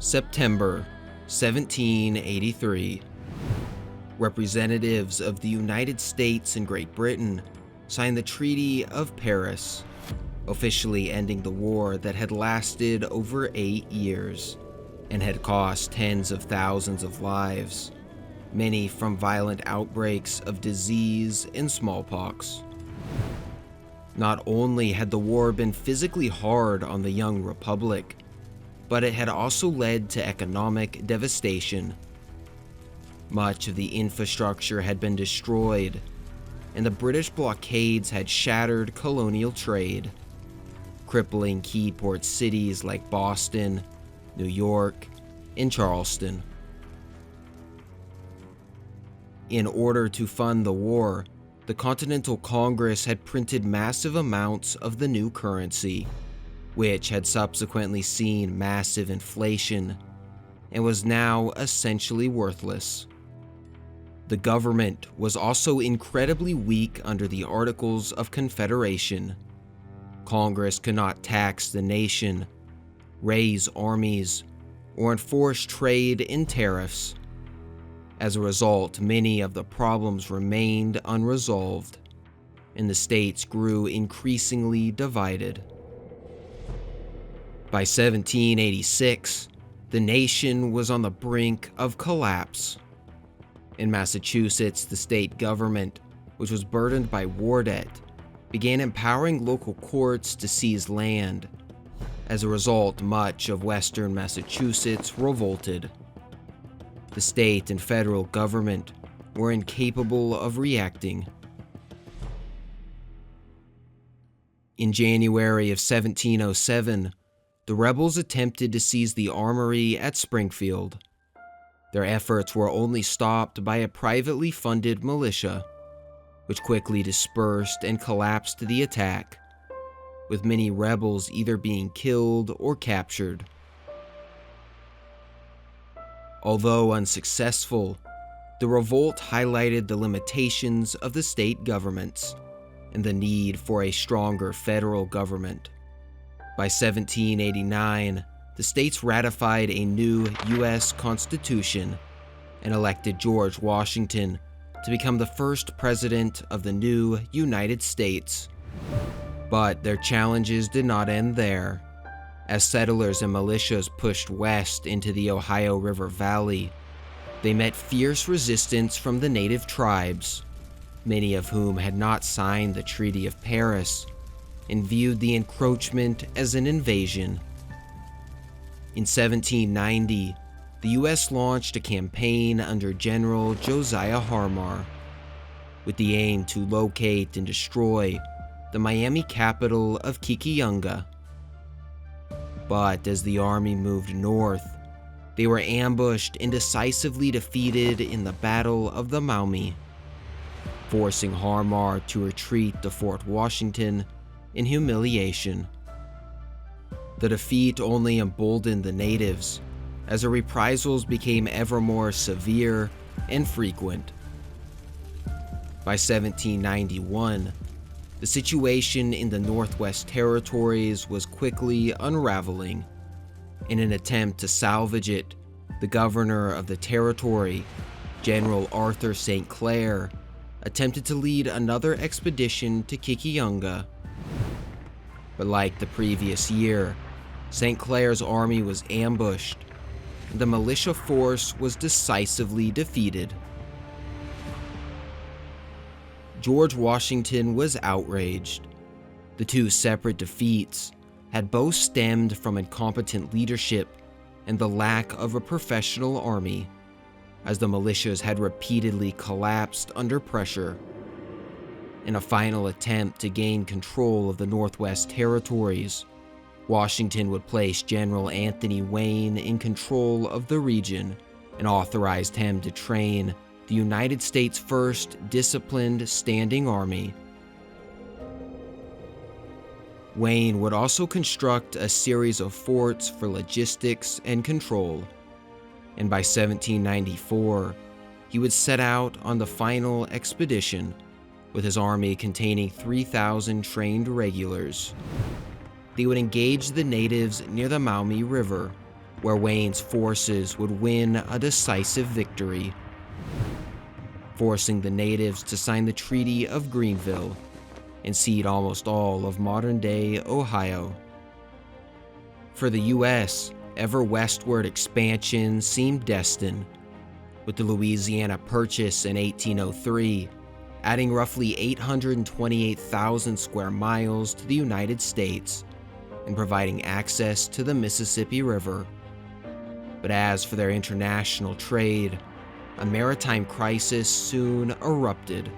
September 1783. Representatives of the United States and Great Britain signed the Treaty of Paris, officially ending the war that had lasted over 8 years and had cost tens of thousands of lives, many from violent outbreaks of disease and smallpox. Not only had the war been physically hard on the young republic, but it had also led to economic devastation. Much of the infrastructure had been destroyed, and the British blockades had shattered colonial trade, crippling key port cities like Boston, New York, and Charleston. In order to fund the war, the Continental Congress had printed massive amounts of the new currency, which had subsequently seen massive inflation and was now essentially worthless. The government was also incredibly weak under the Articles of Confederation. Congress could not tax the nation, raise armies, or enforce trade and tariffs. As a result, many of the problems remained unresolved, and the states grew increasingly divided. By 1786, the nation was on the brink of collapse. In Massachusetts, the state government, which was burdened by war debt, began empowering local courts to seize land. As a result, much of western Massachusetts revolted. The state and federal government were incapable of reacting. In January of 1707, the rebels attempted to seize the armory at Springfield. Their efforts were only stopped by a privately funded militia, which quickly dispersed and collapsed the attack, with many rebels either being killed or captured. Although unsuccessful, the revolt highlighted the limitations of the state governments and the need for a stronger federal government. By 1789, the states ratified a new U.S. Constitution and elected George Washington to become the first president of the new United States. But their challenges did not end there. As settlers and militias pushed west into the Ohio River Valley, they met fierce resistance from the native tribes, many of whom had not signed the Treaty of Paris and viewed the encroachment as an invasion. In 1790, the U.S. launched a campaign under General Josiah Harmar, with the aim to locate and destroy the Miami capital of Kikiyunga. But as the army moved north, they were ambushed and decisively defeated in the Battle of the Maumee, forcing Harmar to retreat to Fort Washington in humiliation. The defeat only emboldened the natives, as the reprisals became ever more severe and frequent. By 1791, the situation in the Northwest Territories was quickly unraveling. In an attempt to salvage it, the governor of the territory, General Arthur St. Clair, attempted to lead another expedition to Kikiyunga. But like the previous year, St. Clair's army was ambushed, and the militia force was decisively defeated. George Washington was outraged. The two separate defeats had both stemmed from incompetent leadership and the lack of a professional army, as the militias had repeatedly collapsed under pressure. In a final attempt to gain control of the Northwest Territories, Washington would place General Anthony Wayne in control of the region and authorized him to train the United States' first disciplined standing army. Wayne would also construct a series of forts for logistics and control, and by 1794, he would set out on the final expedition, with his army containing 3,000 trained regulars. They would engage the natives near the Maumee River, where Wayne's forces would win a decisive victory, forcing the natives to sign the Treaty of Greenville and cede almost all of modern-day Ohio. For the U.S., ever westward expansion seemed destined, with the Louisiana Purchase in 1803 adding roughly 828,000 square miles to the United States and providing access to the Mississippi River. But as for their international trade, a maritime crisis soon erupted.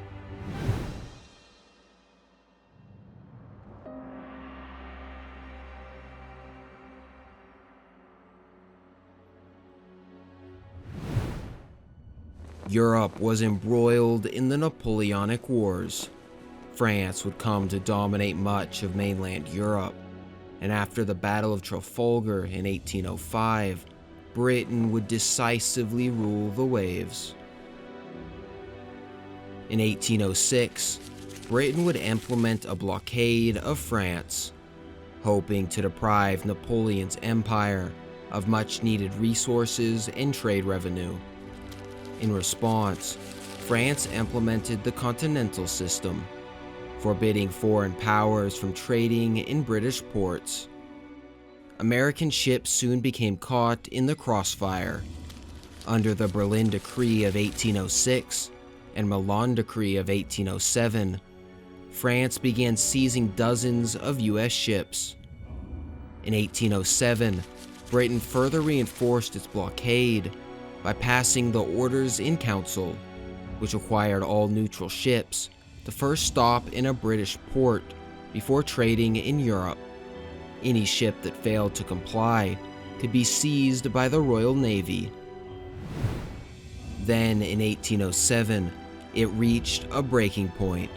Europe was embroiled in the Napoleonic Wars. France would come to dominate much of mainland Europe, and after the Battle of Trafalgar in 1805, Britain would decisively rule the waves. In 1806, Britain would implement a blockade of France, hoping to deprive Napoleon's empire of much-needed resources and trade revenue. In response, France implemented the Continental System, forbidding foreign powers from trading in British ports. American ships soon became caught in the crossfire. Under the Berlin Decree of 1806 and Milan Decree of 1807, France began seizing dozens of U.S. ships. In 1807, Britain further reinforced its blockade by passing the Orders in Council, which required all neutral ships to first stop in a British port before trading in Europe. Any ship that failed to comply could be seized by the Royal Navy. Then, in 1807, it reached a breaking point.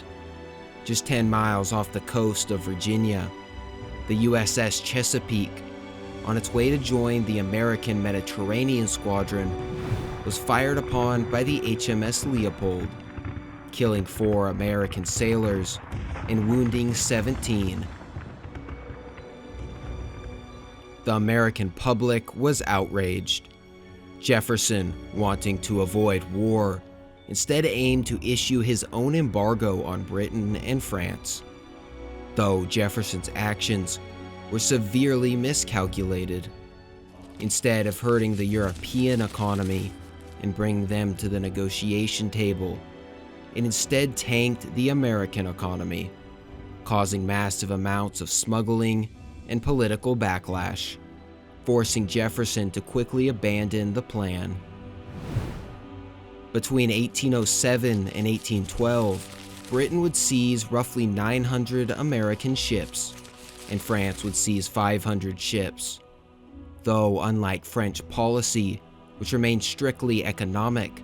Just 10 miles off the coast of Virginia, the USS Chesapeake, on its way to join the American Mediterranean Squadron, was fired upon by the HMS Leopold, killing 4 American sailors and wounding 17. The American public was outraged. Jefferson, wanting to avoid war, instead aimed to issue his own embargo on Britain and France. Though Jefferson's actions were severely miscalculated. Instead of hurting the European economy and bringing them to the negotiation table, it instead tanked the American economy, causing massive amounts of smuggling and political backlash, forcing Jefferson to quickly abandon the plan. Between 1807 and 1812, Britain would seize roughly 900 American ships, and France would seize 500 ships. Though, unlike French policy, which remained strictly economic,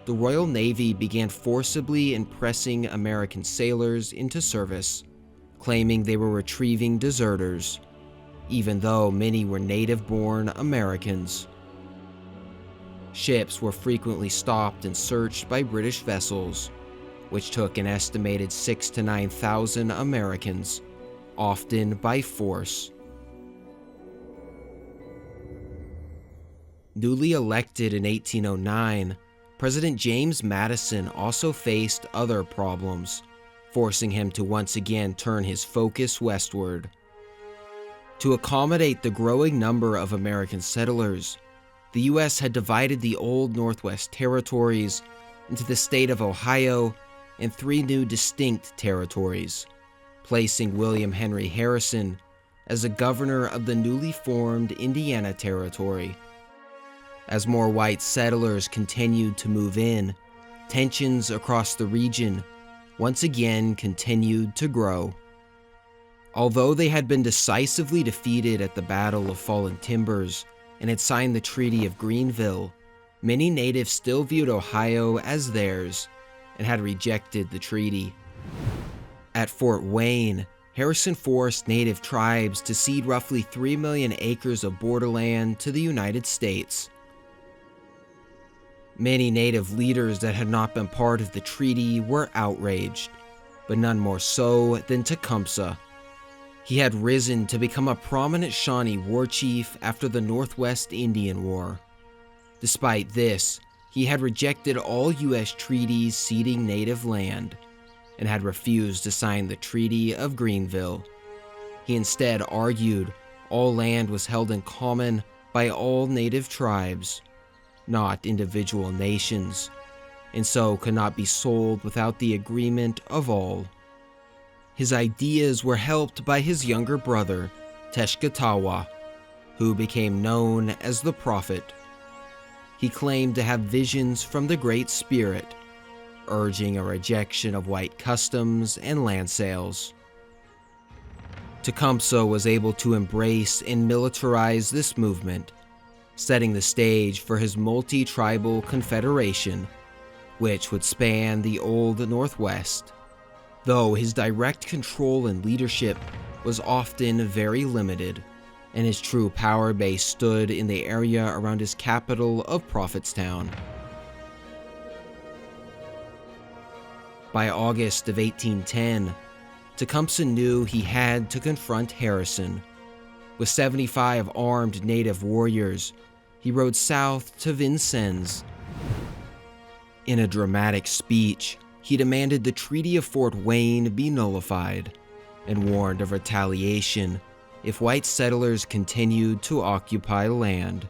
the Royal Navy began forcibly impressing American sailors into service, claiming they were retrieving deserters, even though many were native-born Americans. Ships were frequently stopped and searched by British vessels, which took an estimated 6,000 to 9,000 Americans, often by force. Newly elected in 1809, President James Madison also faced other problems, forcing him to once again turn his focus westward. To accommodate the growing number of American settlers, the U.S. had divided the old Northwest Territories into the state of Ohio and 3 new distinct territories, placing William Henry Harrison as the governor of the newly formed Indiana Territory. As more white settlers continued to move in, tensions across the region once again continued to grow. Although they had been decisively defeated at the Battle of Fallen Timbers and had signed the Treaty of Greenville, many natives still viewed Ohio as theirs and had rejected the treaty. At Fort Wayne, Harrison forced native tribes to cede roughly 3 million acres of borderland to the United States. Many native leaders that had not been part of the treaty were outraged, but none more so than Tecumseh. He had risen to become a prominent Shawnee war chief after the Northwest Indian War. Despite this, he had rejected all U.S. treaties ceding native land and had refused to sign the Treaty of Greenville. He instead argued all land was held in common by all native tribes, not individual nations, and so could not be sold without the agreement of all. His ideas were helped by his younger brother, Teshkatawa, who became known as the Prophet. He claimed to have visions from the Great Spirit, urging a rejection of white customs and land sales. Tecumseh was able to embrace and militarize this movement, setting the stage for his multi-tribal confederation, which would span the Old Northwest. Though his direct control and leadership was often very limited, and his true power base stood in the area around his capital of Prophetstown. By August of 1810, Tecumseh knew he had to confront Harrison. With 75 armed native warriors, he rode south to Vincennes. In a dramatic speech, he demanded the Treaty of Fort Wayne be nullified and warned of retaliation if white settlers continued to occupy land.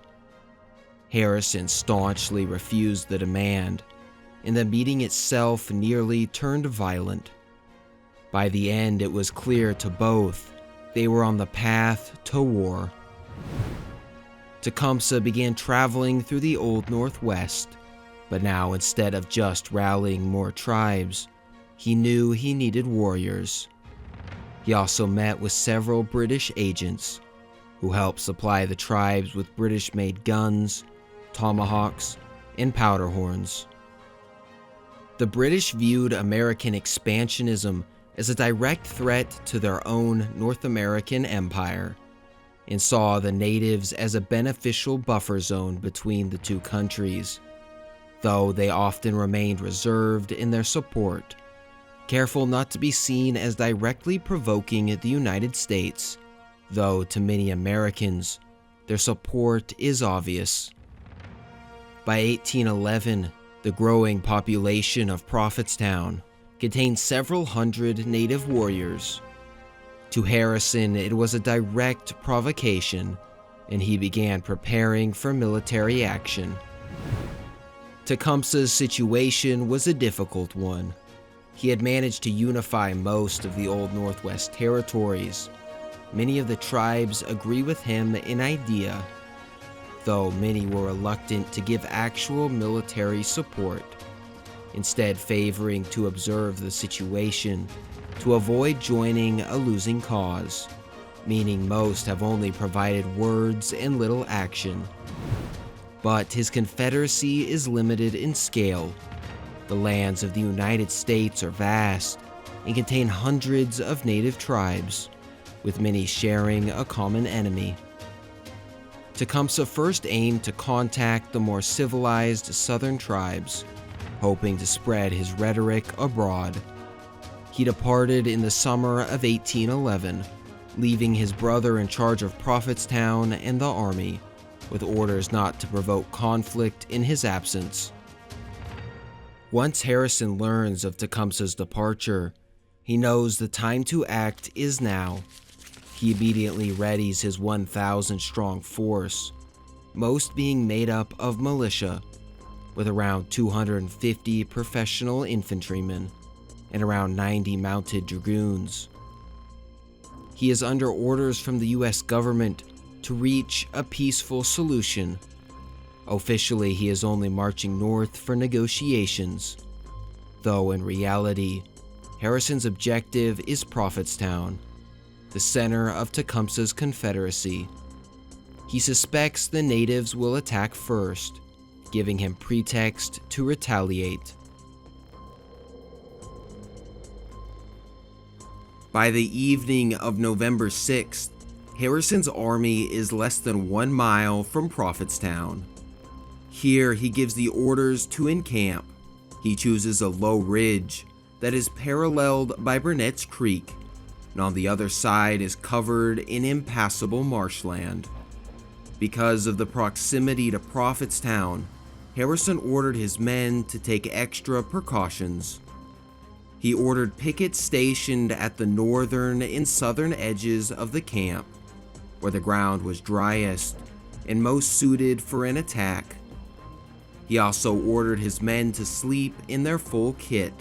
Harrison staunchly refused the demand, and the meeting itself nearly turned violent. By the end, it was clear to both they were on the path to war. Tecumseh began traveling through the Old Northwest, but now instead of just rallying more tribes, he knew he needed warriors. He also met with several British agents who helped supply the tribes with British-made guns, tomahawks, and powder horns. The British viewed American expansionism as a direct threat to their own North American empire, and saw the natives as a beneficial buffer zone between the two countries, though they often remained reserved in their support, careful not to be seen as directly provoking the United States, though to many Americans, their support is obvious. By 1811, the growing population of Prophetstown contained several hundred native warriors. To Harrison, it was a direct provocation, and he began preparing for military action. Tecumseh's situation was a difficult one. He had managed to unify most of the Old Northwest territories. Many of the tribes agree with him in idea, though many were reluctant to give actual military support, instead favoring to observe the situation to avoid joining a losing cause, meaning most have only provided words and little action. But his confederacy is limited in scale. The lands of the United States are vast and contain hundreds of native tribes, with many sharing a common enemy. Tecumseh first aimed to contact the more civilized southern tribes, hoping to spread his rhetoric abroad. He departed in the summer of 1811, leaving his brother in charge of Prophetstown and the army, with orders not to provoke conflict in his absence. Once Harrison learns of Tecumseh's departure, he knows the time to act is now. He immediately readies his 1,000-strong force, most being made up of militia, with around 250 professional infantrymen and around 90 mounted dragoons. He is under orders from the U.S. government to reach a peaceful solution. Officially, he is only marching north for negotiations, though in reality, Harrison's objective is Prophetstown, the center of Tecumseh's confederacy. He suspects the natives will attack first, giving him pretext to retaliate. By the evening of November 6th, Harrison's army is less than 1 mile from Prophetstown. Here, he gives the orders to encamp. He chooses a low ridge that is paralleled by Burnett's Creek, and on the other side is covered in impassable marshland. Because of the proximity to Prophetstown, Harrison ordered his men to take extra precautions. He ordered pickets stationed at the northern and southern edges of the camp, where the ground was driest and most suited for an attack. He also ordered his men to sleep in their full kit,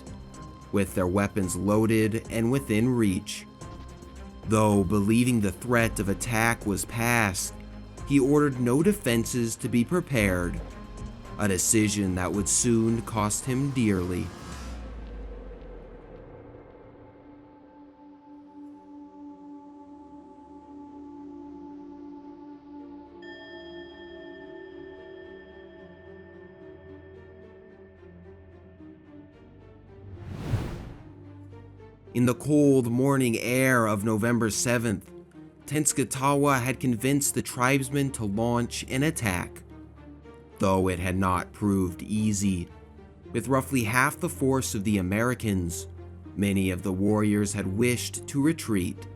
with their weapons loaded and within reach. Though believing the threat of attack was past, he ordered no defenses to be prepared, a decision that would soon cost him dearly. In the cold morning air of November 7th, Tenskwatawa had convinced the tribesmen to launch an attack, though it had not proved easy. With roughly half the force of the Americans, many of the warriors had wished to retreat,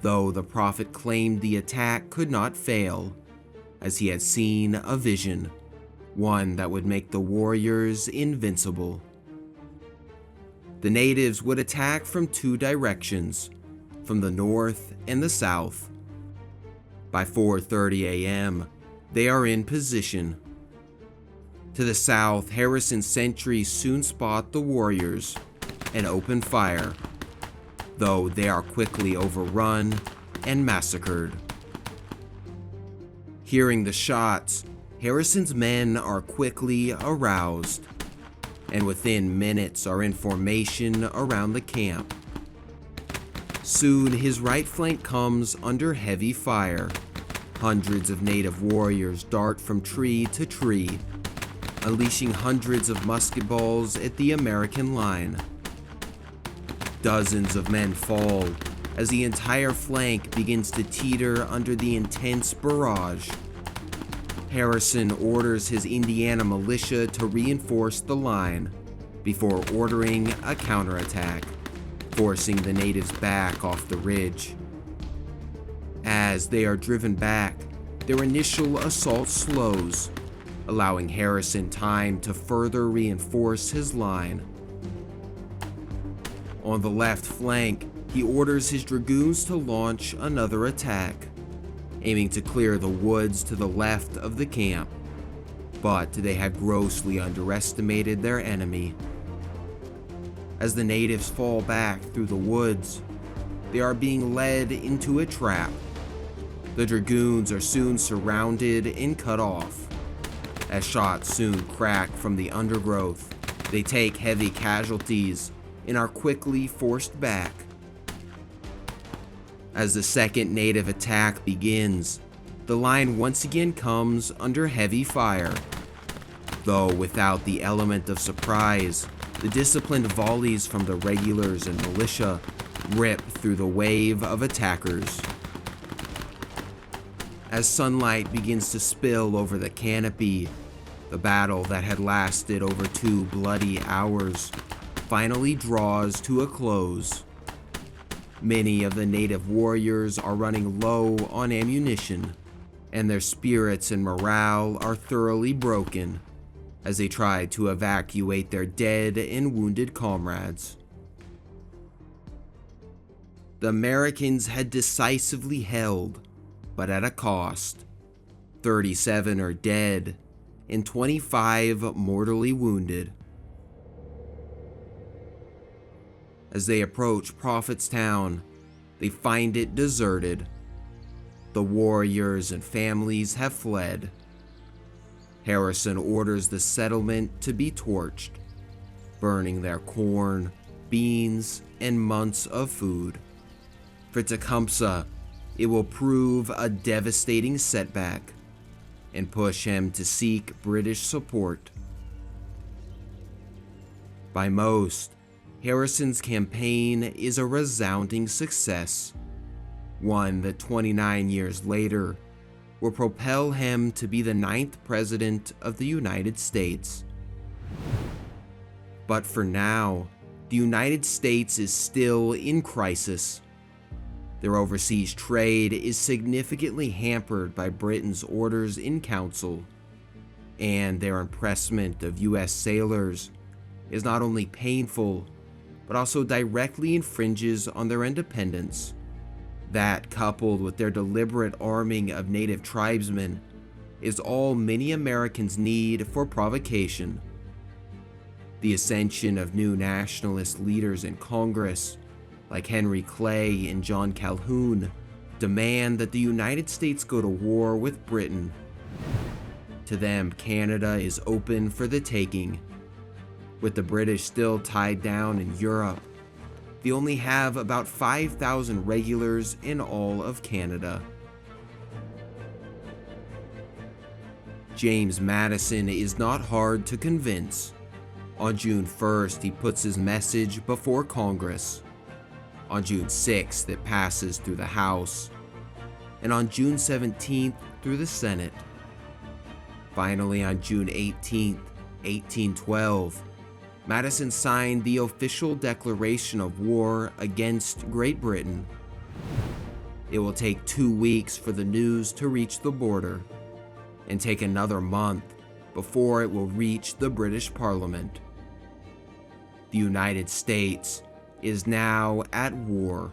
though the prophet claimed the attack could not fail, as he had seen a vision, one that would make the warriors invincible. The natives would attack from two directions, from the north and the south. By 4:30 a.m., they are in position. To the south, Harrison's sentries soon spot the warriors and open fire, though they are quickly overrun and massacred. Hearing the shots, Harrison's men are quickly aroused, and within minutes are in formation around the camp. Soon his right flank comes under heavy fire. Hundreds of native warriors dart from tree to tree, unleashing hundreds of musket balls at the American line. Dozens of men fall as the entire flank begins to teeter under the intense barrage. Harrison orders his Indiana militia to reinforce the line before ordering a counterattack, forcing the natives back off the ridge. As they are driven back, their initial assault slows, allowing Harrison time to further reinforce his line. On the left flank, he orders his dragoons to launch another attack, aiming to clear the woods to the left of the camp, but they had grossly underestimated their enemy. As the natives fall back through the woods, they are being led into a trap. The dragoons are soon surrounded and cut off. As shots soon crack from the undergrowth, they take heavy casualties and are quickly forced back. As the second native attack begins, the line once again comes under heavy fire. Though without the element of surprise, the disciplined volleys from the regulars and militia rip through the wave of attackers. As sunlight begins to spill over the canopy, the battle that had lasted over 2 bloody hours finally draws to a close. Many of the native warriors are running low on ammunition, and their spirits and morale are thoroughly broken as they try to evacuate their dead and wounded comrades. The Americans had decisively held, but at a cost. 37 are dead, and 25 mortally wounded. As they approach Prophetstown, they find it deserted. The warriors and families have fled. Harrison orders the settlement to be torched, burning their corn, beans, and months of food. For Tecumseh, it will prove a devastating setback and push him to seek British support. By most, Harrison's campaign is a resounding success, one that 29 years later will propel him to be the 9th President of the United States. But for now, the United States is still in crisis, Their overseas trade is significantly hampered by Britain's orders in council, and their impressment of US sailors is not only painful, but also directly infringes on their independence. That, coupled with their deliberate arming of native tribesmen, is all many Americans need for provocation. The ascension of new nationalist leaders in Congress, like Henry Clay and John Calhoun, demand that the United States go to war with Britain. To them, Canada is open for the taking. With the British still tied down in Europe, they only have about 5,000 regulars in all of Canada. James Madison is not hard to convince. On June 1st, he puts his message before Congress. On June 6th, it passes through the House. And on June 17th, through the Senate. Finally, on June 18th, 1812, Madison signed the official declaration of war against Great Britain. It will take 2 weeks for the news to reach the border, and take another month before it will reach the British Parliament. The United States is now at war